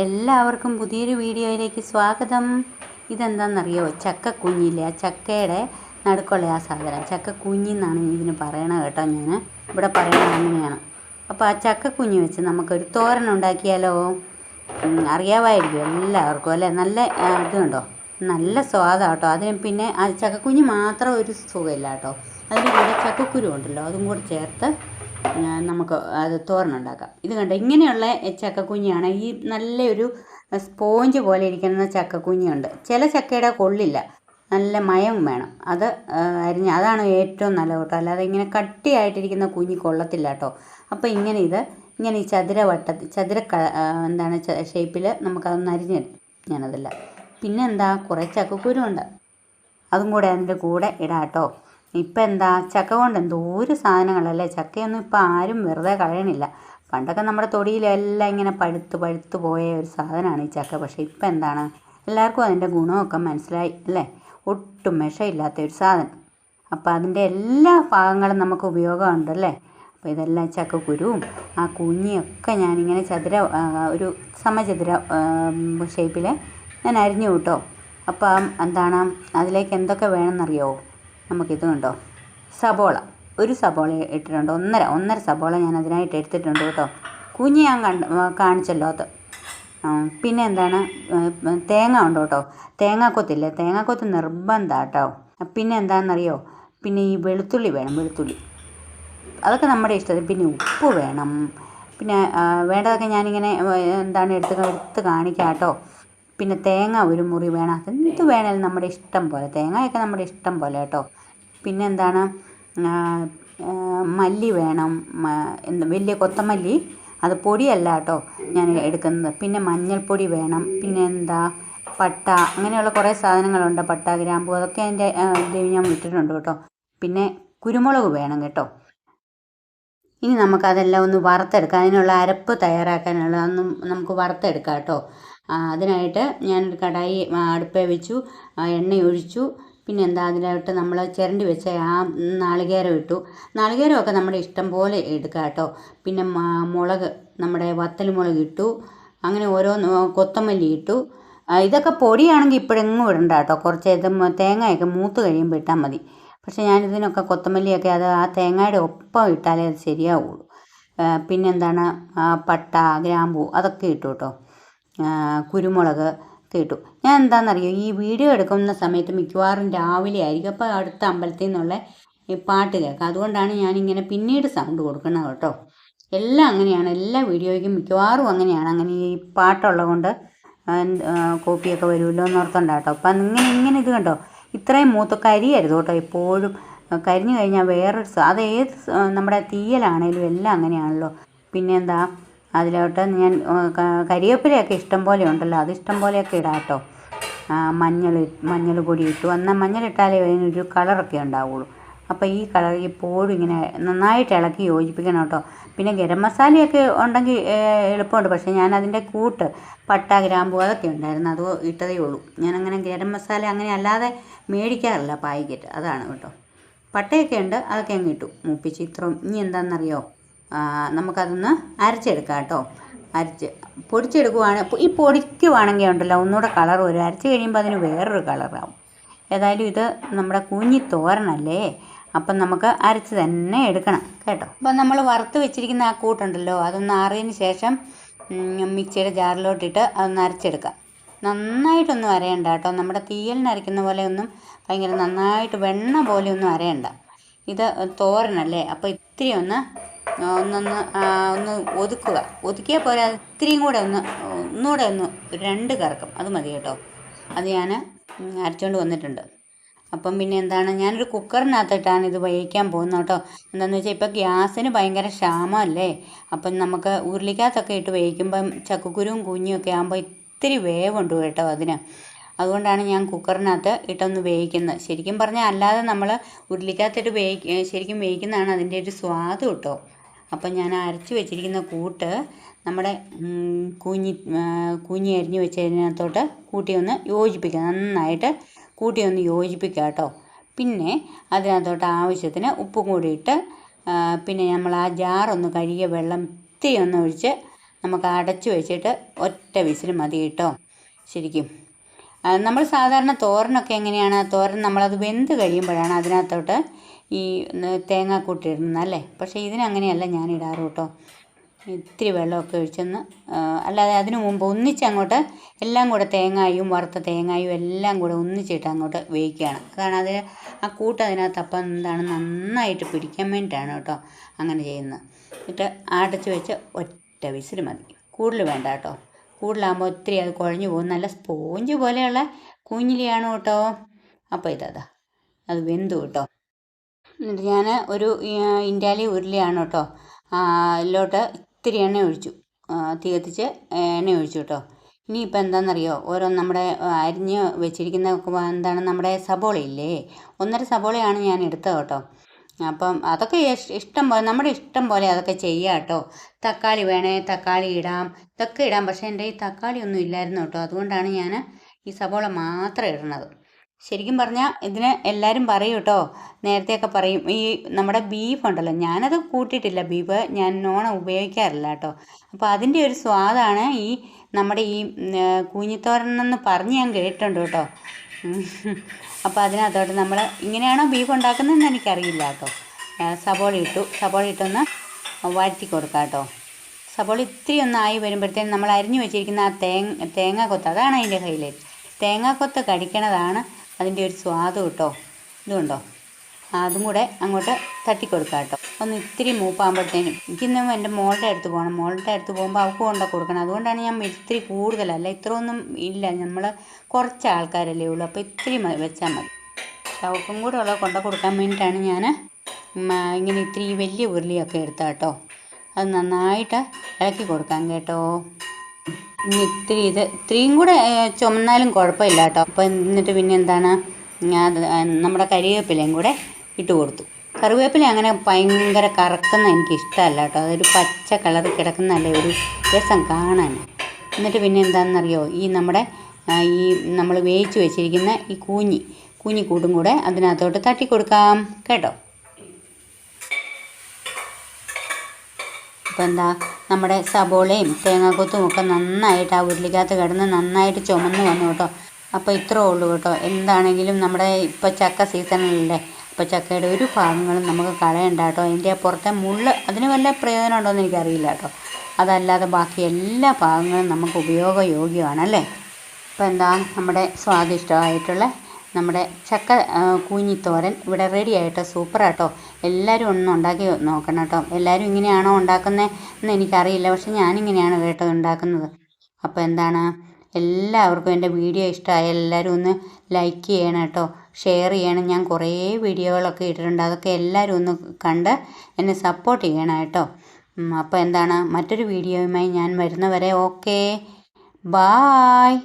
എല്ലാവർക്കും പുതിയൊരു വീഡിയോയിലേക്ക് സ്വാഗതം. ഇതെന്താണെന്നറിയോ? ചക്കക്കുഞ്ഞില്ലേ, ആ ചക്കയുടെ നടുക്കുള്ള ആ സാധനം ചക്കക്കുഞ്ഞെന്നാണ് ഇതിന് പറയണത് കേട്ടോ. ഞാൻ ഇവിടെ പറയണത് അങ്ങനെയാണ്. അപ്പോൾ ആ ചക്കക്കുഞ്ഞ് വെച്ച് നമുക്കൊരു തോരൻ ഉണ്ടാക്കിയാലോ? അറിയാമായിരിക്കും എല്ലാവർക്കും അല്ലേ? നല്ല ഇതുണ്ടോ, നല്ല സ്വാദാണ് കേട്ടോ. അതിന് പിന്നെ ആ ചക്കക്കുഞ്ഞ് മാത്രം ഒരു സുഖമില്ല കേട്ടോ. അതിന് കൂടെ ചക്കക്കുരു ഉണ്ടല്ലോ, അതും കൂടെ ചേർത്ത് നമുക്ക് അത് തോരനുണ്ടാക്കാം. ഇത് കണ്ടോ, ഇങ്ങനെയുള്ള ചക്കക്കുഞ്ഞാണ്. ഈ നല്ലൊരു സ്പോഞ്ച് പോലെ ഇരിക്കുന്ന ചക്കക്കുഞ്ഞുണ്ട്. ചില ചക്കയുടെ കൊള്ളില്ല, നല്ല മയം വേണം. അത് അതാണ് ഏറ്റവും നല്ലത് കേട്ടോ. അല്ലാതെ ഇങ്ങനെ കട്ടിയായിട്ടിരിക്കുന്ന കുഞ്ഞി കൊള്ളത്തില്ല കേട്ടോ. അപ്പോൾ ഇങ്ങനെ ഈ ചതുര എന്താണ് ഷേപ്പിൽ നമുക്കതൊന്ന് ഞാനതല്ല. പിന്നെ എന്താ, കുറേ ചക്കക്കുരു ഉണ്ട്, അതും കൂടെ അതിൻ്റെ കൂടെ ഇടാം കേട്ടോ. ഇപ്പം എന്താ, ചക്ക കൊണ്ട് എന്തോരം സാധനങ്ങളല്ലേ. ചക്കയൊന്നും ഇപ്പം ആരും വെറുതെ കളയണില്ല. പണ്ടൊക്കെ നമ്മുടെ തൊടിയിലെല്ലാം ഇങ്ങനെ പഴുത്ത് പോയ ഒരു സാധനമാണ് ഈ ചക്ക. പക്ഷേ ഇപ്പം എന്താണ്, എല്ലാവർക്കും അതിൻ്റെ ഗുണമൊക്കെ മനസ്സിലായി അല്ലേ. ഒട്ടും വിഷമില്ലാത്ത ഒരു സാധനം. അപ്പോൾ അതിൻ്റെ എല്ലാ ഭാഗങ്ങളും നമുക്ക് ഉപയോഗമുണ്ടല്ലേ. അപ്പോൾ ഇതെല്ലാം ചക്കക്കുരുവും ആ കുഞ്ഞിയൊക്കെ ഞാനിങ്ങനെ ഒരു സമചതുര ഷേപ്പിൽ ഞാൻ അരിഞ്ഞു കേട്ടോ. അപ്പം എന്താണ്, അതിലേക്ക് എന്തൊക്കെ വേണമെന്നറിയോ? നമുക്കിത് കണ്ടോ, സബോള, ഒരു സബോള ഇട്ടിട്ടുണ്ട്. ഒന്നര സബോള ഞാൻ അതിനായിട്ട് എടുത്തിട്ടുണ്ട് കേട്ടോ. കുഞ്ഞ് ഞാൻ കാണിച്ചല്ലോ അത്. പിന്നെ എന്താണ്, തേങ്ങ ഉണ്ട് കേട്ടോ. തേങ്ങാക്കൊത്തില്ലേ, തേങ്ങാക്കൊത്ത് നിർബന്ധമാണ് കേട്ടോ. പിന്നെ എന്താണെന്നറിയോ, പിന്നെ ഈ വെളുത്തുള്ളി വേണം, വെളുത്തുള്ളി, അതൊക്കെ നമ്മുടെ ഇഷ്ടത്തിന്. പിന്നെ ഉപ്പ് വേണം. പിന്നെ വേണ്ടതൊക്കെ ഞാനിങ്ങനെ എടുത്ത് കാണിക്കാം കേട്ടോ. പിന്നെ തേങ്ങ ഒരു മുറി വേണം. അതെന്ത് വേണേലും നമ്മുടെ ഇഷ്ടം പോലെ, തേങ്ങയൊക്കെ നമ്മുടെ ഇഷ്ടം പോലെ കേട്ടോ. പിന്നെ എന്താണ്, മല്ലി വേണം, വലിയ കൊത്തമല്ലി, അത് പൊടിയല്ല കേട്ടോ ഞാൻ എടുക്കുന്നത്. പിന്നെ മഞ്ഞൾപ്പൊടി വേണം. പിന്നെ എന്താ, പട്ട, അങ്ങനെയുള്ള കുറേ സാധനങ്ങളുണ്ട്. പട്ട, ഗ്രാമ്പൂ, അതൊക്കെ അതിൻ്റെ ഞാൻ ഇട്ടിട്ടുണ്ട് കേട്ടോ. പിന്നെ കുരുമുളക് വേണം കേട്ടോ. ഇനി നമുക്കതെല്ലാം ഒന്ന് വറുത്തെടുക്കാം. അതിനുള്ള അരപ്പ് തയ്യാറാക്കാനുള്ളതൊന്നും നമുക്ക് വറുത്തെടുക്കാം കേട്ടോ. അതിനായിട്ട് ഞാനൊരു കടായി അടുപ്പേ വെച്ചു, എണ്ണ ഒഴിച്ചു. പിന്നെ എന്താ, അതിലോട്ട് നമ്മൾ ചിരണ്ടി വെച്ച ആ നാളികേരം ഇട്ടു. നാളികേരമൊക്കെ നമ്മുടെ ഇഷ്ടം പോലെ എടുക്കാം കേട്ടോ. പിന്നെ മുളക്, നമ്മുടെ വത്തൽ മുളക് ഇട്ടു. അങ്ങനെ കൊത്തമല്ലി ഇട്ടു. ഇതൊക്കെ പൊടിയാണെങ്കിൽ ഇപ്പോഴെങ്ങും ഇടണ്ട കേട്ടോ. കുറച്ച് തേങ്ങയൊക്കെ മൂത്ത് കഴിയുമ്പോൾ ഇട്ടാൽ മതി. പക്ഷേ ഞാനിതിനൊക്കെ കൊത്തമല്ലിയൊക്കെ ആ തേങ്ങയുടെ ഒപ്പം ഇട്ടാലേ അത് ശരിയാവുള്ളൂ. പിന്നെന്താണ്, പട്ട, ഗ്രാമ്പൂ, അതൊക്കെ ഇട്ടു കേട്ടോ. കുരുമുളക് ഒക്കെ ഇട്ടു. ഞാൻ എന്താണെന്നറിയോ, ഈ വീഡിയോ എടുക്കുന്ന സമയത്ത് മിക്കവാറും രാവിലെ ആയിരിക്കും. അപ്പോൾ അടുത്ത അമ്പലത്തിൽ നിന്നുള്ള ഈ പാട്ട് കേൾക്കാം. അതുകൊണ്ടാണ് ഞാനിങ്ങനെ പിന്നീട് സൗണ്ട് കൊടുക്കുന്നത് കേട്ടോ. എല്ലാം അങ്ങനെയാണ്, എല്ലാ വീഡിയോയ്ക്കും മിക്കവാറും അങ്ങനെയാണ്. അങ്ങനെ ഈ പാട്ടുള്ളത് കൊണ്ട് കോപ്പിയൊക്കെ വരുമല്ലോ എന്നോർത്തുണ്ട് കേട്ടോ. അപ്പം ഇങ്ങനെ ഇത് കണ്ടോ, ഇത്രയും മൂത്ത് കരിയരുത് കേട്ടോ. എപ്പോഴും കരിഞ്ഞു കഴിഞ്ഞാൽ അത് നമ്മുടെ തീയലാണേലും എല്ലാം അങ്ങനെയാണല്ലോ. പിന്നെ എന്താ, അതിലോട്ട് ഞാൻ കരിവേപ്പിലയൊക്കെ ഇഷ്ടം പോലെ ഉണ്ടല്ലോ, അത് ഇഷ്ടം പോലെയൊക്കെ ഇടാം കേട്ടോ. മഞ്ഞൾ പൊടി ഇട്ടു. എന്നാൽ മഞ്ഞളിട്ടാലേ അതിനൊരു കളറൊക്കെ ഉണ്ടാവുള്ളൂ. അപ്പോൾ ഈ കളർ എപ്പോഴും ഇങ്ങനെ നന്നായിട്ട് ഇളക്കി യോജിപ്പിക്കണം കേട്ടോ. പിന്നെ ഗരം മസാലയൊക്കെ ഉണ്ടെങ്കിൽ എളുപ്പമുണ്ട്. പക്ഷേ ഞാൻ അതിൻ്റെ കൂട്ട് പട്ട, ഗ്രാമ്പൂ, അതൊക്കെ ഉണ്ടായിരുന്നു, അത് ഇട്ടതേ ഉള്ളൂ. ഞാനങ്ങനെ ഗരം മസാല അങ്ങനെ അല്ലാതെ മേടിക്കാറില്ല പാക്കറ്റ്, അതാണ് കേട്ടോ. പട്ടയൊക്കെ ഉണ്ട്, അതൊക്കെ അങ്ങ് ഇട്ടു മൂപ്പിച്ച്. ഇനി എന്താണെന്നറിയോ, നമുക്കതൊന്ന് അരച്ചെടുക്കാം കേട്ടോ. പൊടിച്ചെടുക്കുവാണെങ്കിൽ, ഈ പൊടിക്കുവാണെങ്കിൽ ഉണ്ടല്ലോ ഒന്നുകൂടെ കളർ വരും. അരച്ച് കഴിയുമ്പോൾ അതിന് വേറൊരു കളറാവും. ഏതായാലും ഇത് നമ്മുടെ കുഞ്ഞി തോരനല്ലേ, അപ്പം നമുക്ക് അരച്ച് തന്നെ എടുക്കണം കേട്ടോ. അപ്പം നമ്മൾ വറുത്ത് വെച്ചിരിക്കുന്ന ആ കൂട്ടുണ്ടല്ലോ, അതൊന്ന് ആറിയതിന് ശേഷം മിക്സിയുടെ ജാറിലോട്ടിട്ട് അതൊന്ന് അരച്ചെടുക്കാം. നന്നായിട്ടൊന്നും അരയണ്ട കേട്ടോ. നമ്മുടെ തീയലിന് അരയ്ക്കുന്ന പോലെ ഒന്നും ഭയങ്കര നന്നായിട്ട് വെണ്ണ പോലെ ഒന്നും അരയണ്ട. ഇത് തോരനല്ലേ, അപ്പോൾ ഇത്തിരി ഒന്ന് ഒതുക്കിയാൽ പോരാ, ഇത്തിരിയും കൂടെ ഒന്നുകൂടെ ഒന്ന് 2 കറക്കും, അത് മതി കേട്ടോ. അത് ഞാൻ അരച്ചുകൊണ്ട് വന്നിട്ടുണ്ട്. അപ്പം പിന്നെ എന്താണ്, ഞാനൊരു കുക്കറിനകത്തിട്ടാണ് ഇത് വേവിക്കാൻ പോകുന്നത് കേട്ടോ. എന്താണെന്ന് വെച്ചാൽ ഇപ്പോൾ ഗ്യാസിന് ഭയങ്കര ക്ഷാമമല്ലേ. അപ്പം നമുക്ക് ഉരുളിക്കകത്തൊക്കെ ഇട്ട് വേവിക്കുമ്പം ചക്കക്കുരുവും കുഞ്ഞുമൊക്കെ ആകുമ്പോൾ ഇത്തിരി വേവുണ്ട് കേട്ടോ അതിന്. അതുകൊണ്ടാണ് ഞാൻ കുക്കറിനകത്ത് ഇട്ടൊന്ന് വേവിക്കുന്നത്. ശരിക്കും പറഞ്ഞാൽ അല്ലാതെ നമ്മൾ ഉരുളിക്കകത്തിട്ട് ശരിക്കും വേവിക്കുന്നതാണ് അതിൻ്റെ ഒരു സ്വാദ് കേട്ടോ. അപ്പം ഞാൻ അരച്ച് വെച്ചിരിക്കുന്ന കൂട്ട് നമ്മുടെ കുഞ്ഞി അരിഞ്ഞ് വെച്ചതിനകത്തോട്ട് നന്നായിട്ട് കൂട്ടി ഒന്ന് യോജിപ്പിക്കുക കേട്ടോ. പിന്നെ അതിനകത്തോട്ട് ആവശ്യത്തിന് ഉപ്പും കൂടി ഇട്ട്, പിന്നെ നമ്മൾ ആ ജാറൊന്ന് കഴുകിയ വെള്ളം ഇത്തിരി ഒന്ന് ഒഴിച്ച് നമുക്ക് അടച്ചു വെച്ചിട്ട് ഒറ്റ വിസിൽ മതി കേട്ടോ. ശരിക്കും നമ്മൾ സാധാരണ തോരനൊക്കെ എങ്ങനെയാണ്, തോരൻ നമ്മളത് വെന്ത് കഴിയുമ്പോഴാണ് അതിനകത്തോട്ട് ഈ തേങ്ങാക്കൂട്ട് ഇടുന്നത് അല്ലേ. പക്ഷേ ഇതിനങ്ങനെയല്ല ഞാൻ ഇടാറ് കേട്ടോ. ഇത്തിരി വെള്ളമൊക്കെ ഒഴിച്ചൊന്ന്, അല്ലാതെ അതിനു മുമ്പ് ഒന്നിച്ചങ്ങോട്ട് എല്ലാം കൂടെ തേങ്ങായും വറുത്ത തേങ്ങായും എല്ലാം കൂടെ ഒന്നിച്ചിട്ട് അങ്ങോട്ട് വേവിക്കുകയാണ്. അതാണ് അതിൽ ആ കൂട്ട് അതിനകത്ത് അപ്പം എന്താണ് നന്നായിട്ട് പിടിക്കാൻ വേണ്ടിയിട്ടാണ് കേട്ടോ അങ്ങനെ ചെയ്യുന്നത്. എന്നിട്ട് അടച്ച് വെച്ച് ഒറ്റ വിസിൽ മതി, കൂടുതൽ വേണ്ട കേട്ടോ. കൂടുതലാകുമ്പോൾ ഒത്തിരി അത് കുഴഞ്ഞു പോകും. നല്ല സ്പോഞ്ച് പോലെയുള്ള കൂഞ്ഞിലിയാണ് കേട്ടോ. അപ്പോൾ ഇതാ അത് വെന്തു കേട്ടോ. എന്നിട്ട് ഞാൻ ഒരു ഇൻഡാലി ഉരുളിയാണ് കേട്ടോ, അതിലോട്ട് ഇത്തിരി എണ്ണ ഒഴിച്ചു, തീ കത്തിച്ച് എണ്ണ ഒഴിച്ചു കേട്ടോ. ഇനിയിപ്പോൾ എന്താണെന്നറിയോ, ഓരോ നമ്മുടെ അരിഞ്ഞ് വെച്ചിരിക്കുന്ന എന്താണ് നമ്മുടെ സബോളയില്ലേ, 1.5 സബോളയാണ് ഞാൻ എടുത്തത് കേട്ടോ. അപ്പം അതൊക്കെ ഇഷ്ടം പോലെ, നമ്മുടെ ഇഷ്ടം പോലെ അതൊക്കെ ചെയ്യാം കേട്ടോ. തക്കാളി വേണേ തക്കാളി ഇടാം, ഇതൊക്കെ ഇടാം. പക്ഷേ എൻ്റെ ഈ തക്കാളി ഒന്നും ഇല്ലായിരുന്നു കേട്ടോ, അതുകൊണ്ടാണ് ഞാൻ ഈ സബോള മാത്രം ഇടുന്നത്. ശരിക്കും പറഞ്ഞാൽ ഇതിന് എല്ലാവരും പറയും കേട്ടോ, നേരത്തെയൊക്കെ പറയും ഈ നമ്മുടെ ബീഫ് ഉണ്ടല്ലോ, ഞാനത് കൂട്ടിയിട്ടില്ല, ബീഫ് ഞാൻ നോണം ഉപയോഗിക്കാറില്ല കേട്ടോ. അപ്പോൾ അതിൻ്റെ ഒരു സ്വാദാണ് ഈ നമ്മുടെ ഈ കൂഞ്ഞിത്തോരനെന്ന് പറഞ്ഞ് ഞാൻ കേട്ടിട്ടുണ്ട് കേട്ടോ. അപ്പോൾ അതിനകത്തോട്ട് നമ്മൾ ഇങ്ങനെയാണോ ബീഫ് ഉണ്ടാക്കുന്നതെന്ന് എനിക്കറിയില്ല കേട്ടോ. സബോള ഇട്ടു, സബോള ഇട്ടൊന്ന് വഴറ്റി കൊടുക്കാം കേട്ടോ. സബോള ഇത്തിരി ഒന്നായി വരുമ്പോഴത്തേനും നമ്മൾ അരിഞ്ഞു വെച്ചിരിക്കുന്ന ആ തേങ്ങാക്കൊത്ത്, അതാണ് അതിൻ്റെ ഹൈലൈറ്റ്. തേങ്ങാക്കൊത്ത് കടിക്കണതാണ് അതിൻ്റെ ഒരു സ്വാദ് കേട്ടോ. ഇതുകൊണ്ടോ, അതും കൂടെ അങ്ങോട്ട് തട്ടിക്കൊടുക്കാം കേട്ടോ. ഒന്ന് ഇത്തിരി മൂപ്പാകുമ്പോഴത്തേനും, എനിക്കിന്ന് എൻ്റെ മോളുടെ അടുത്ത് പോകണം, മോളുടെ അടുത്ത് പോകുമ്പോൾ അവൾക്ക് കൊണ്ട കൊടുക്കണം. അതുകൊണ്ടാണ് ഞാൻ ഇത്തിരി കൂടുതലല്ല, ഇത്രയൊന്നും ഇല്ല, നമ്മൾ കുറച്ച് ആൾക്കാരല്ലേ ഉള്ളൂ, അപ്പോൾ ഇത്തിരി വെച്ചാൽ മതി. അവൾക്കും കൂടെ ഉള്ളത് കൊണ്ട കൊടുക്കാൻ വേണ്ടിയിട്ടാണ് ഞാൻ ഇങ്ങനെ ഇത്തിരി വലിയ ഉരുളിയൊക്കെ എടുത്താൽ കേട്ടോ. അത് നന്നായിട്ട് ഇളക്കി കൊടുക്കാം കേട്ടോ. ഇനി ഇത്തിരിയും കൂടെ ചുമന്നാലും കുഴപ്പമില്ല കേട്ടോ. അപ്പോൾ എന്നിട്ട് പിന്നെ എന്താണ്, നമ്മുടെ കരിവേപ്പിലയും കൂടെ ഇട്ട് കൊടുത്തു. കറിവേപ്പില അങ്ങനെ ഭയങ്കര കറക്കുന്ന എനിക്ക് ഇഷ്ടമല്ല കേട്ടോ, അതൊരു പച്ച കളറിൽ കിടക്കുന്നതല്ലേ ഒരു രസം കാണാൻ. എന്നിട്ട് പിന്നെ എന്താണെന്നറിയോ, ഈ നമ്മുടെ ഈ നമ്മൾ വേവിച്ച് വെച്ചിരിക്കുന്ന ഈ കൂഞ്ഞിക്കൂട്ടും കൂടെ അതിനകത്തോട്ട് തട്ടി കൊടുക്കാം കേട്ടോ. അപ്പോൾ എന്താ, നമ്മുടെ സബോളയും തേങ്ങാക്കൊത്തും ഒക്കെ നന്നായിട്ട് ആ ഉരുളിക്കകത്ത് കിടന്ന് നന്നായിട്ട് ചുമന്ന് വന്നു കേട്ടോ. അപ്പോൾ ഇത്രേ ഉള്ളൂ കേട്ടോ. എന്താണെങ്കിലും നമ്മുടെ ഇപ്പോൾ ചക്ക സീസണല്ലേ, അപ്പോൾ ചക്കയുടെ ഒരു ഭാഗങ്ങളും നമുക്ക് കളയണ്ട കേട്ടോ. അതിൻ്റെ പുറത്തെ മുള്ള് അതിന് വല്ല പ്രയോജനം ഉണ്ടോയെന്ന് എനിക്കറിയില്ല കേട്ടോ. അതല്ലാതെ ബാക്കി എല്ലാ ഭാഗങ്ങളും നമുക്ക് ഉപയോഗയോഗ്യമാണല്ലേ. അപ്പോൾ എന്താ, നമ്മുടെ സ്വാദിഷ്ടമായിട്ടുള്ള നമ്മുടെ ചക്ക കൂഞ്ഞിത്തോരൻ ഇവിടെ റെഡി ആയിട്ട് സൂപ്പറാട്ടോ. എല്ലാവരും ഒന്ന് ഉണ്ടാക്കി നോക്കണം കേട്ടോ. എല്ലാവരും ഇങ്ങനെയാണോ ഉണ്ടാക്കുന്നത് എന്ന് എനിക്കറിയില്ല, പക്ഷെ ഞാനിങ്ങനെയാണ് കേട്ടോ ഉണ്ടാക്കുന്നത്. അപ്പോൾ എന്താണ്, എല്ലാവർക്കും എൻ്റെ വീഡിയോ ഇഷ്ടമായ എല്ലാവരും ഒന്ന് ലൈക്ക് ചെയ്യണം കേട്ടോ, ഷെയർ ചെയ്യണം. ഞാൻ കുറേ വീഡിയോകളൊക്കെ ഇട്ടിട്ടുണ്ട്, അതൊക്കെ എല്ലാവരും ഒന്ന് കണ്ട് എന്നെ സപ്പോർട്ട് ചെയ്യണം കേട്ടോ. അപ്പോൾ എന്താണ്, മറ്റൊരു വീഡിയോയുമായി ഞാൻ വരുന്നവരെ ഓക്കേ, ബായ്.